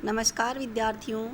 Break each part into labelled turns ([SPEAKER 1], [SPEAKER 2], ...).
[SPEAKER 1] नमस्कार विद्यार्थियों।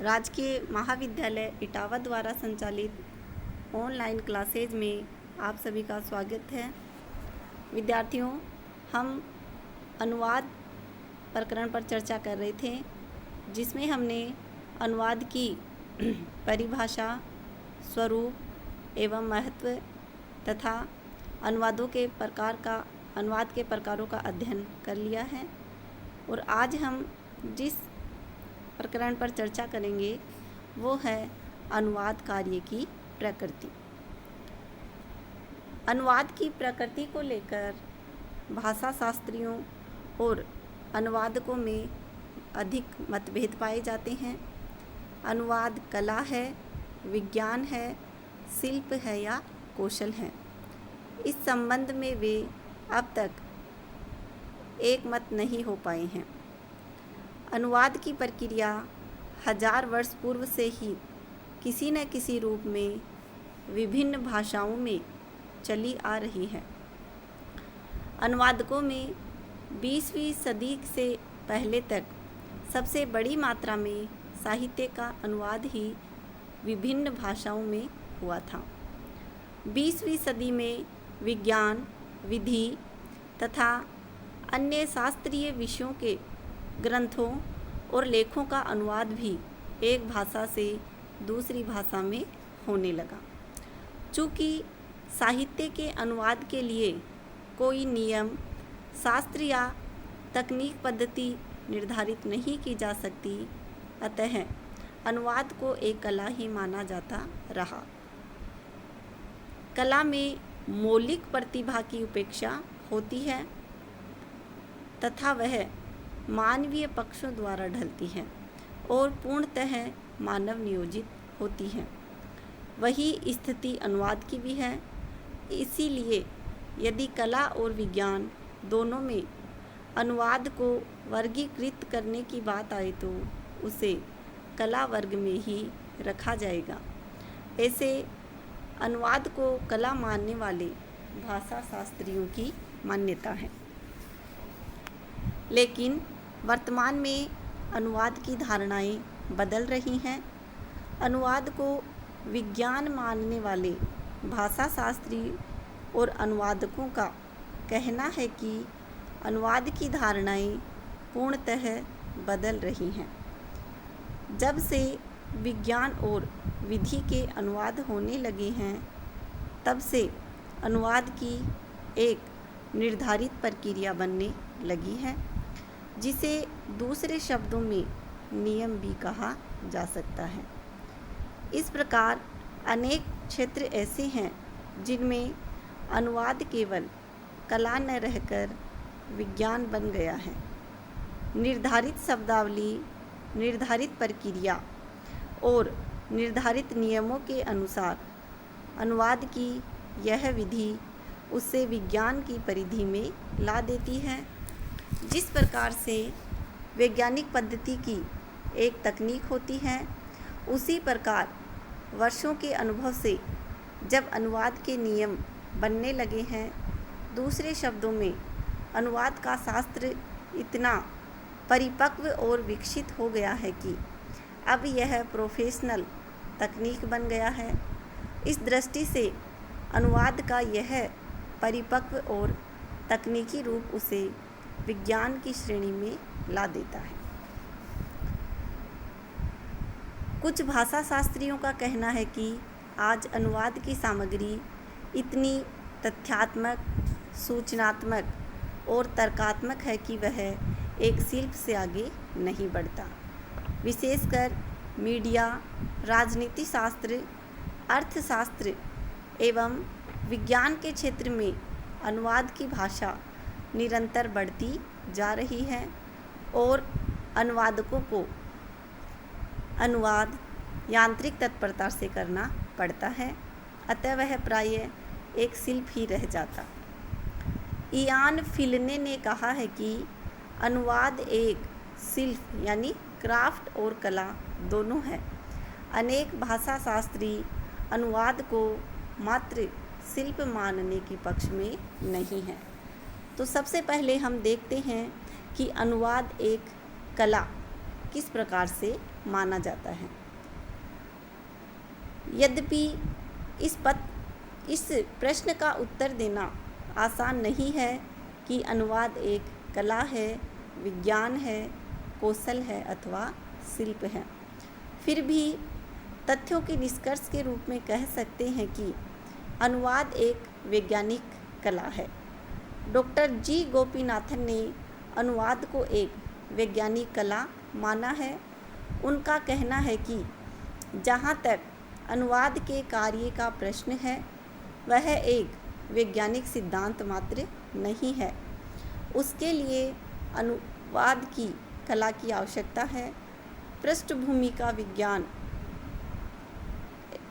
[SPEAKER 1] राजकीय महाविद्यालय इटावा द्वारा संचालित ऑनलाइन क्लासेज में आप सभी का स्वागत है। विद्यार्थियों, हम अनुवाद प्रकरण पर चर्चा कर रहे थे, जिसमें हमने अनुवाद की परिभाषा, स्वरूप एवं महत्व तथा अनुवाद के प्रकारों का अध्ययन कर लिया है। और आज हम जिस प्रकरण पर चर्चा करेंगे वो है अनुवाद कार्य की प्रकृति। अनुवाद की प्रकृति को लेकर भाषा शास्त्रियों और अनुवादकों में अधिक मतभेद पाए जाते हैं। अनुवाद कला है, विज्ञान है, शिल्प है या कौशल है। इस संबंध में वे अब तक एक मत नहीं हो पाए हैं। अनुवाद की प्रक्रिया 1000 वर्ष पूर्व से ही किसी न किसी रूप में विभिन्न भाषाओं में चली आ रही है। अनुवादकों में 20वीं सदी से पहले तक सबसे बड़ी मात्रा में साहित्य का अनुवाद ही विभिन्न भाषाओं में हुआ था। 20वीं सदी में विज्ञान, विधि तथा अन्य शास्त्रीय विषयों के ग्रंथों और लेखों का अनुवाद भी एक भाषा से दूसरी भाषा में होने लगा। चूँकि साहित्य के अनुवाद के लिए कोई नियम, शास्त्र या तकनीक पद्धति निर्धारित नहीं की जा सकती, अतः अनुवाद को एक कला ही माना जाता रहा। कला में मौलिक प्रतिभा की उपेक्षा होती है तथा वह मानवीय पक्षों द्वारा ढलती है और पूर्णतः मानव नियोजित होती है। वही स्थिति अनुवाद की भी है। इसीलिए यदि कला और विज्ञान दोनों में अनुवाद को वर्गीकृत करने की बात आए तो उसे कला वर्ग में ही रखा जाएगा। ऐसे अनुवाद को कला मानने वाले भाषा शास्त्रियों की मान्यता है। लेकिन वर्तमान में अनुवाद की धारणाएं बदल रही हैं। अनुवाद को विज्ञान मानने वाले भाषा शास्त्री और अनुवादकों का कहना है कि अनुवाद की धारणाएं पूर्णतः बदल रही हैं। जब से विज्ञान और विधि के अनुवाद होने लगे हैं, तब से अनुवाद की एक निर्धारित प्रक्रिया बनने लगी है, जिसे दूसरे शब्दों में नियम भी कहा जा सकता है। इस प्रकार अनेक क्षेत्र ऐसे हैं जिनमें अनुवाद केवल कला न रहकर विज्ञान बन गया है। निर्धारित शब्दावली, निर्धारित प्रक्रिया और निर्धारित नियमों के अनुसार अनुवाद की यह विधि उसे विज्ञान की परिधि में ला देती है। जिस प्रकार से वैज्ञानिक पद्धति की एक तकनीक होती है, उसी प्रकार वर्षों के अनुभव से जब अनुवाद के नियम बनने लगे हैं, दूसरे शब्दों में अनुवाद का शास्त्र इतना परिपक्व और विकसित हो गया है कि अब यह प्रोफेशनल तकनीक बन गया है। इस दृष्टि से अनुवाद का यह परिपक्व और तकनीकी रूप उसे विज्ञान की श्रेणी में ला देता है। कुछ भाषा शास्त्रियों का कहना है कि आज अनुवाद की सामग्री इतनी तथ्यात्मक, सूचनात्मक और तर्कात्मक है कि वह एक शिल्प से आगे नहीं बढ़ता। विशेषकर मीडिया, राजनीति शास्त्र, अर्थशास्त्र एवं विज्ञान के क्षेत्र में अनुवाद की भाषा निरंतर बढ़ती जा रही है और अनुवादकों को अनुवाद यांत्रिक तत्परता से करना पड़ता है, अतः वह प्रायः एक शिल्प ही रह जाता। इयान फिलने ने कहा है कि अनुवाद एक शिल्प यानी क्राफ्ट और कला दोनों है। अनेक भाषा शास्त्री अनुवाद को मात्र शिल्प मानने के पक्ष में नहीं है। तो सबसे पहले हम देखते हैं कि अनुवाद एक कला किस प्रकार से माना जाता है। यद्यपि इस प्रश्न का उत्तर देना आसान नहीं है कि अनुवाद एक कला है, विज्ञान है, कौशल है अथवा शिल्प है। फिर भी तथ्यों के निष्कर्ष के रूप में कह सकते हैं कि अनुवाद एक वैज्ञानिक कला है। डॉक्टर जी गोपीनाथन ने अनुवाद को एक वैज्ञानिक कला माना है। उनका कहना है कि जहाँ तक अनुवाद के कार्य का प्रश्न है, वह एक वैज्ञानिक सिद्धांत मात्र नहीं है। उसके लिए अनुवाद की कला की आवश्यकता है। पृष्ठभूमि का विज्ञान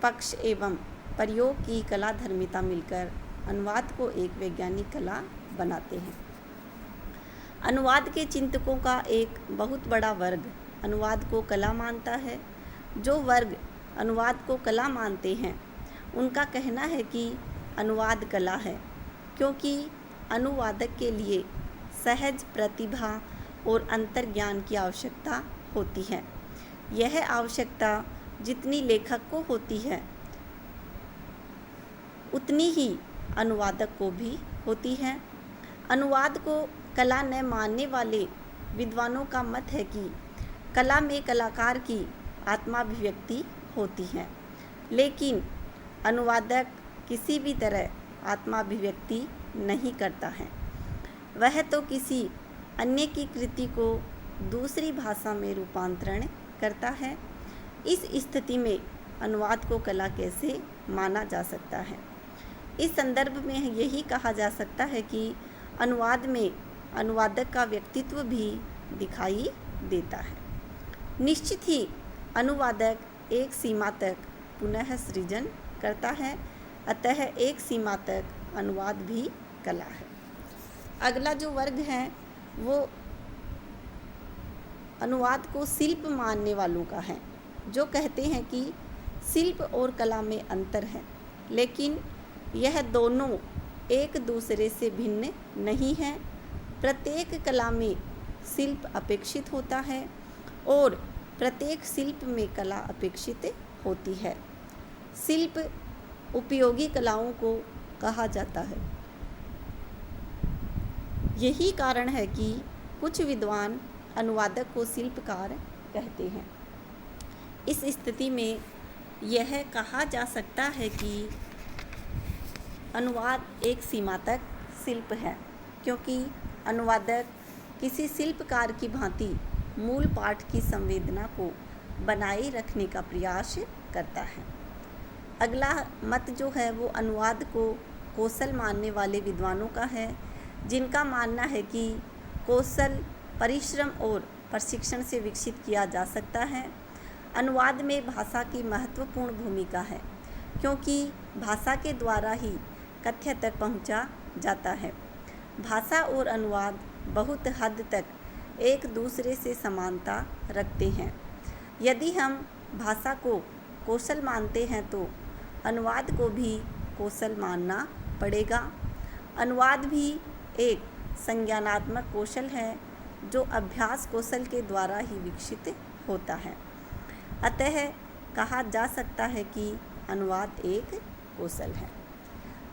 [SPEAKER 1] पक्ष एवं प्रयोग की कला धर्मिता मिलकर अनुवाद को एक वैज्ञानिक कला बनाते हैं। अनुवाद के चिंतकों का एक बहुत बड़ा वर्ग अनुवाद को कला मानता है। जो वर्ग अनुवाद को कला मानते हैं, उनका कहना है कि अनुवाद कला है, क्योंकि अनुवादक के लिए सहज प्रतिभा और अंतर्ज्ञान की आवश्यकता होती है। यह आवश्यकता जितनी लेखक को होती है, उतनी ही अनुवादक को भी होती है। अनुवाद को कला न मानने वाले विद्वानों का मत है कि कला में कलाकार की आत्माभिव्यक्ति होती है, लेकिन अनुवादक किसी भी तरह आत्माभिव्यक्ति नहीं करता है। वह तो किसी अन्य की कृति को दूसरी भाषा में रूपांतरण करता है। इस स्थिति में अनुवाद को कला कैसे माना जा सकता है? इस संदर्भ में यही कहा जा सकता है कि अनुवाद में अनुवादक का व्यक्तित्व भी दिखाई देता है। निश्चित ही अनुवादक एक सीमा तक पुनः सृजन करता है, अतः एक सीमा तक अनुवाद भी कला है। अगला जो वर्ग है वो अनुवाद को शिल्प मानने वालों का है, जो कहते हैं कि शिल्प और कला में अंतर है, लेकिन यह दोनों एक दूसरे से भिन्न नहीं है। प्रत्येक कला में शिल्प अपेक्षित होता है और प्रत्येक शिल्प में कला अपेक्षित होती है। शिल्प उपयोगी कलाओं को कहा जाता है। यही कारण है कि कुछ विद्वान अनुवादक को शिल्पकार कहते हैं। इस स्थिति में यह कहा जा सकता है कि अनुवाद एक सीमा तक शिल्प है, क्योंकि अनुवादक किसी शिल्पकार की भांति मूल पाठ की संवेदना को बनाए रखने का प्रयास करता है। अगला मत जो है वो अनुवाद को कौशल मानने वाले विद्वानों का है, जिनका मानना है कि कौशल परिश्रम और प्रशिक्षण से विकसित किया जा सकता है। अनुवाद में भाषा की महत्वपूर्ण भूमिका है, क्योंकि भाषा के द्वारा ही कथ्य तक पहुंचा जाता है। भाषा और अनुवाद बहुत हद तक एक दूसरे से समानता रखते हैं। यदि हम भाषा को कौशल मानते हैं तो अनुवाद को भी कौशल मानना पड़ेगा। अनुवाद भी एक संज्ञानात्मक कौशल है, जो अभ्यास कौशल के द्वारा ही विकसित होता है। अतः कहा जा सकता है कि अनुवाद एक कौशल है।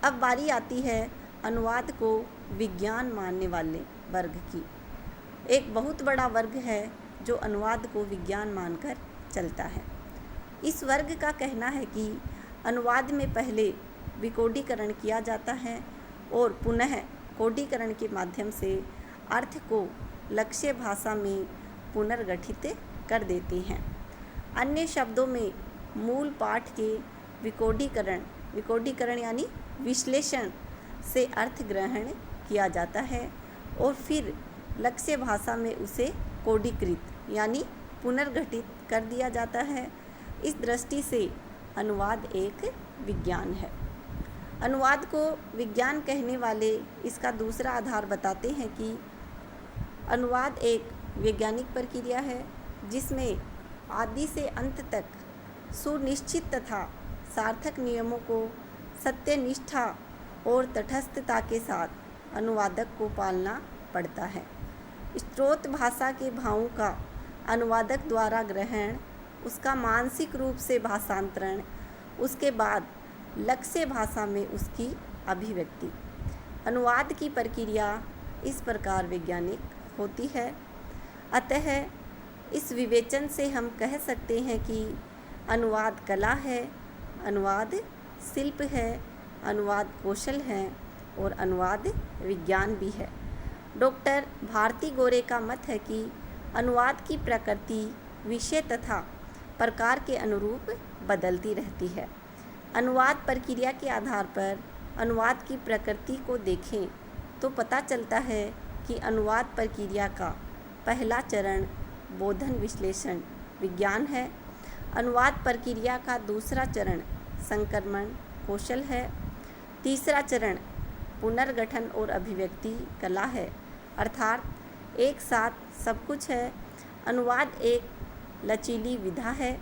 [SPEAKER 1] अब बारी आती है अनुवाद को विज्ञान मानने वाले वर्ग की। एक बहुत बड़ा वर्ग है जो अनुवाद को विज्ञान मानकर चलता है। इस वर्ग का कहना है कि अनुवाद में पहले विकोडीकरण किया जाता है और पुनः कोडीकरण के माध्यम से अर्थ को लक्ष्य भाषा में पुनर्गठित कर देते हैं। अन्य शब्दों में मूल पाठ के विकोडीकरण यानी विश्लेषण से अर्थ ग्रहण किया जाता है और फिर लक्ष्य भाषा में उसे कोडीकृत यानी पुनर्गठित कर दिया जाता है। इस दृष्टि से अनुवाद एक विज्ञान है। अनुवाद को विज्ञान कहने वाले इसका दूसरा आधार बताते हैं कि अनुवाद एक वैज्ञानिक प्रक्रिया है, जिसमें आदि से अंत तक सुनिश्चित तथा सार्थक नियमों को सत्यनिष्ठा और तटस्थता के साथ अनुवादक को पालना पड़ता है। स्रोत भाषा के भावों का अनुवादक द्वारा ग्रहण, उसका मानसिक रूप से भाषांतरण, उसके बाद लक्ष्य भाषा में उसकी अभिव्यक्ति। अनुवाद की प्रक्रिया इस प्रकार वैज्ञानिक होती है। अतः इस विवेचन से हम कह सकते हैं कि अनुवाद कला है, अनुवाद शिल्प है, अनुवाद कौशल है और अनुवाद विज्ञान भी है। डॉक्टर भारती गोरे का मत है कि अनुवाद की प्रकृति विषय तथा प्रकार के अनुरूप बदलती रहती है। अनुवाद प्रक्रिया के आधार पर अनुवाद की प्रकृति को देखें तो पता चलता है कि अनुवाद प्रक्रिया का पहला चरण बोधन विश्लेषण विज्ञान है। अनुवाद प्रक्रिया का दूसरा चरण संक्रमण कौशल है। तीसरा चरण पुनर्गठन और अभिव्यक्ति कला है, अर्थात एक साथ सब कुछ है। अनुवाद एक लचीली विधा है।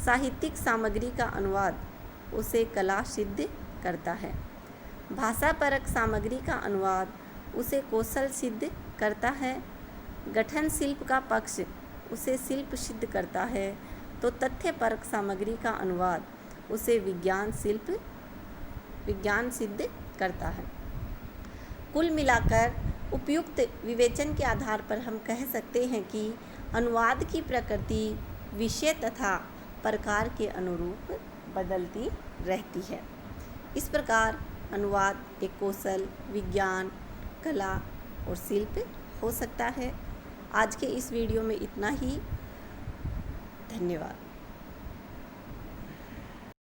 [SPEAKER 1] साहित्यिक सामग्री का अनुवाद उसे कला सिद्ध करता है। भाषापरक सामग्री का अनुवाद उसे कौशल सिद्ध करता है। गठन शिल्प का पक्ष उसे शिल्प सिद्ध करता है, तो तथ्यपरक सामग्री का अनुवाद उसे विज्ञान सिद्ध करता है। कुल मिलाकर उपयुक्त विवेचन के आधार पर हम कह सकते हैं कि अनुवाद की प्रकृति विषय तथा प्रकार के अनुरूप बदलती रहती है। इस प्रकार अनुवाद एक कौशल, विज्ञान, कला और शिल्प हो सकता है। आज के इस वीडियो में इतना ही। धन्यवाद।